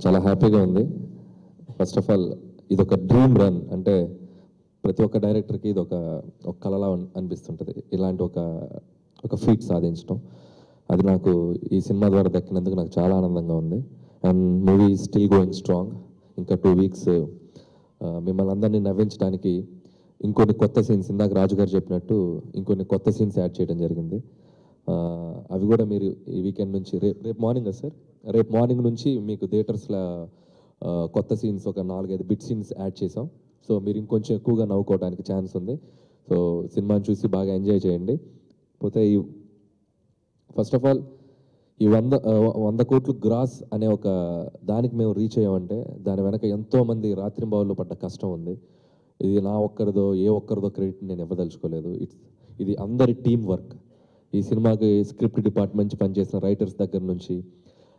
చాలా హ్యాపీగా ఉంది. ఫస్ట్ ఆఫ్ ఆల్ ఇదొక డ్రీమ్ రన్. అంటే ప్రతి ఒక్క డైరెక్టర్కి ఇది ఒక కలలా అనిపిస్తుంటుంది, ఇలాంటి ఒక ఫీట్ సాధించడం. అది నాకు ఈ సినిమా ద్వారా దక్కినందుకు నాకు చాలా ఆనందంగా ఉంది. And movie still going strong. ఇంకా 2 వీక్స్ మిమ్మల్ని అందరినీ నవ్వించడానికి ఇంకొన్ని కొత్త సీన్స్, ఇందాక రాజు గారు చెప్పినట్టు ఇంకొన్ని కొత్త సీన్స్ యాడ్ చేయడం జరిగింది. అవి కూడా మీరు ఈ వీకెండ్ నుంచి రేపు మార్నింగ్ కదా సార్, రేపు మార్నింగ్ నుంచి మీకు థియేటర్స్లో కొత్త సీన్స్ ఒక 4-5 బిట్ సీన్స్ యాడ్ చేసాం. సో మీరు ఇంకొంచెం ఎక్కువగా నవ్వుకోవడానికి ఛాన్స్ ఉంది. సో సినిమాని చూసి బాగా ఎంజాయ్ చేయండి. పోతే ఫస్ట్ ఆఫ్ ఆల్ ఈ 100 కోట్లు గ్రాస్ అనే ఒక దానికి మేము రీచ్ అయ్యామంటే దాని వెనక ఎంతోమంది రాత్రింబావుల్లో పడ్డ కష్టం ఉంది. ఇది నా ఒక్కరిదో ఒక్కరిదో క్రెడిట్ నేను ఇవ్వదలుచుకోలేదు. ఇది అందరి టీం వర్క్. ఈ సినిమాకి స్క్రిప్ట్ డిపార్ట్మెంట్ నుంచి పనిచేసిన రైటర్స్ దగ్గర నుంచి,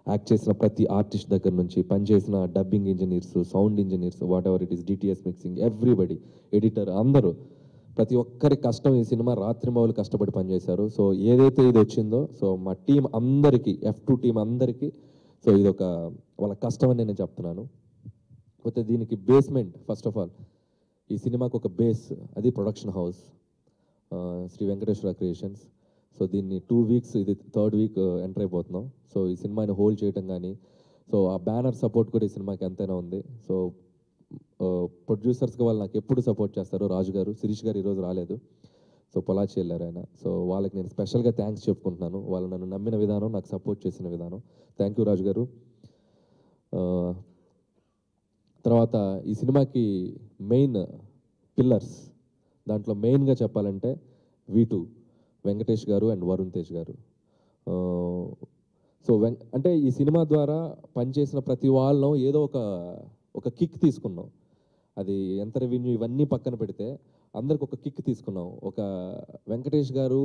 యాక్ట్ చేసిన ప్రతి ఆర్టిస్ట్ దగ్గర నుంచి, పనిచేసిన dubbing engineers, sound engineers, what ever it is, DTS mixing, everybody, editor, అందరూ ప్రతి ఒక్కరి కష్టం ఈ సినిమా రాత్రింబవలు కష్టపడి పనిచేశారు. సో ఏదైతే ఇది వచ్చిందో, సో మా టీం అందరికీ, F2 టీం అందరికీ, సో ఇదొక వాళ్ళ కష్టం అని నేను చెప్తున్నాను. పోతే దీనికి బేస్మెంట్, ఫస్ట్ ఆఫ్ ఆల్ ఈ సినిమాకు ఒక బేస్, అది production house Shri Venkateswara creations. So దీన్ని 2 వీక్స్, ఇది 3rd వీక్ ఎంటర్ అయిపోతున్నాం. సో ఈ సినిమాని హోల్డ్ చేయటం కానీ, సో ఆ బ్యానర్ సపోర్ట్ కూడా ఈ సినిమాకి ఎంతైనా ఉంది. సో ప్రొడ్యూసర్స్గా వాళ్ళు నాకు ఎప్పుడు సపోర్ట్ చేస్తారు. రాజు గారు, శిరీష్ గారు ఈరోజు రాలేదు, సో పొలాచి వెళ్ళారు ఆయన. సో వాళ్ళకి నేను స్పెషల్గా థ్యాంక్స్ చెప్పుకుంటున్నాను. వాళ్ళు నన్ను నమ్మిన విధానం, నాకు సపోర్ట్ చేసిన విధానం. థ్యాంక్ యూ రాజు గారు. తర్వాత ఈ సినిమాకి మెయిన్ పిల్లర్స్, దాంట్లో మెయిన్గా చెప్పాలంటే V2 వెంకటేష్ గారు అండ్ వరుణ్ తేజ్ గారు. సో అంటే ఈ సినిమా ద్వారా పనిచేసిన ప్రతి వాళ్ళం ఏదో ఒక కిక్ తీసుకున్నాం. అది ఎంత రెవెన్యూ ఇవన్నీ పక్కన పెడితే అందరికి ఒక కిక్ తీసుకున్నాం. ఒక వెంకటేష్ గారు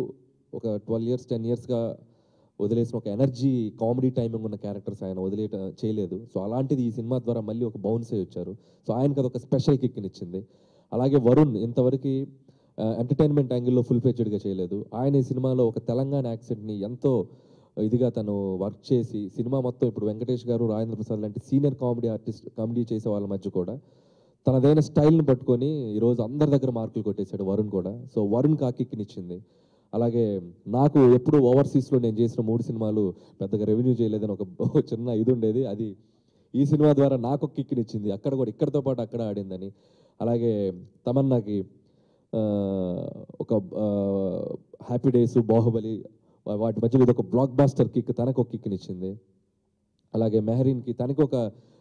ఒక 12 years 10 yearsగా వదిలేసిన ఒక ఎనర్జీ, కామెడీ టైమింగ్ ఉన్న క్యారెక్టర్స్ ఆయన చేయలేదు. సో అలాంటిది ఈ సినిమా ద్వారా మళ్ళీ ఒక బౌన్స్ అయ్యి వచ్చారు. సో ఆయనకి అదొక స్పెషల్ కిక్ని ఇచ్చింది. అలాగే వరుణ్ ఇంతవరకు ఎంటర్టైన్మెంట్ యాంగిల్లో ఫుల్ ఫ్లెడ్జ్డ్గా చేయలేదు. ఆయన ఈ సినిమాలో ఒక తెలంగాణ యాక్సెంట్ని ఎంతో ఇదిగా తను వర్క్ చేసి సినిమా మొత్తం, ఇప్పుడు వెంకటేష్ గారు, రాజేంద్ర ప్రసాద్ లాంటి సీనియర్ కామెడీ చేసే వాళ్ళ మధ్య కూడా తనదైన స్టైల్ని పట్టుకొని ఈరోజు అందరి దగ్గర మార్కులు కొట్టేశాడు వరుణ్ కూడా. సో వరుణ్కి ఆ కిక్ని ఇచ్చింది. అలాగే నాకు ఎప్పుడు ఓవర్సీస్లో నేను చేసిన 3 సినిమాలు పెద్దగా రెవెన్యూ చేయలేదని ఒక చిన్న ఇది ఉండేది. అది ఈ సినిమా ద్వారా నాకు ఒక కిక్ని ఇచ్చింది. అక్కడ కూడా ఇక్కడితో పాటు అక్కడ ఆడిందని. అలాగే తమన్నాకి ఒక హ్యాపీ డేస్, బాహుబలి, వాటి మధ్యలో ఇది ఒక బ్లాక్ బాస్టర్ కిక్, తనకు ఒక కిక్ని ఇచ్చింది. అలాగే మెహరీన్కి తనకి ఒక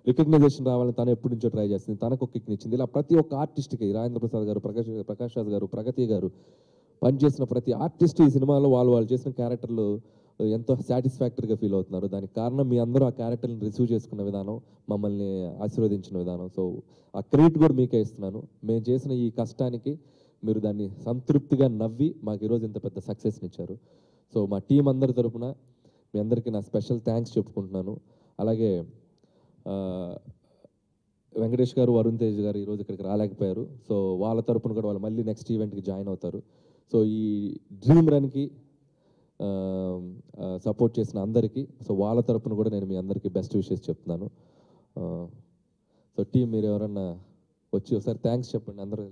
రికగ్నైజేషన్ రావాలని తను ఎప్పటి నుంచో ట్రై చేస్తుంది, తనకు ఒక కిక్ని ఇచ్చింది. ఇలా ప్రతి ఒక్క ఆర్టిస్ట్కి, రాజేంద్ర ప్రసాద్ గారు, ప్రకాష్ రాజ్ గారు, ప్రగతి గారు, పనిచేసిన ప్రతి ఆర్టిస్ట్ ఈ సినిమాలో వాళ్ళు చేసిన క్యారెక్టర్లు ఎంతో సాటిస్ఫాక్టరీగా ఫీల్ అవుతున్నారు. దానికి కారణం మీ అందరూ ఆ క్యారెక్టర్ని రిసీవ్ చేసుకున్న విధానం, మమ్మల్ని ఆశీర్వదించిన విధానం. సో ఆ క్రెడిట్ కూడా మీకే ఇస్తున్నాను. మేము చేసిన ఈ కష్టానికి మీరు దాన్ని సంతృప్తిగా నవ్వి మాకు ఈరోజు ఇంత పెద్ద సక్సెస్ని ఇచ్చారు. సో మా టీం అందరి తరపున మీ అందరికీ నా స్పెషల్ థ్యాంక్స్ చెప్పుకుంటున్నాను. అలాగే వెంకటేష్ గారు, వరుణ్ తేజ్ గారు ఈరోజు ఇక్కడికి రాలేకపోయారు. సో వాళ్ళ తరపున కూడా వాళ్ళు మళ్ళీ నెక్స్ట్ ఈవెంట్కి జాయిన్ అవుతారు. సో ఈ డ్రీమ్ రన్కి సపోర్ట్ చేసిన అందరికీ, సో వాళ్ళ తరపున కూడా నేను మీ అందరికీ బెస్ట్ విషెస్ చెప్తున్నాను. సో టీం మీరు ఎవరన్నా వచ్చి ఒకసారి థ్యాంక్స్ చెప్పండి అందరూ.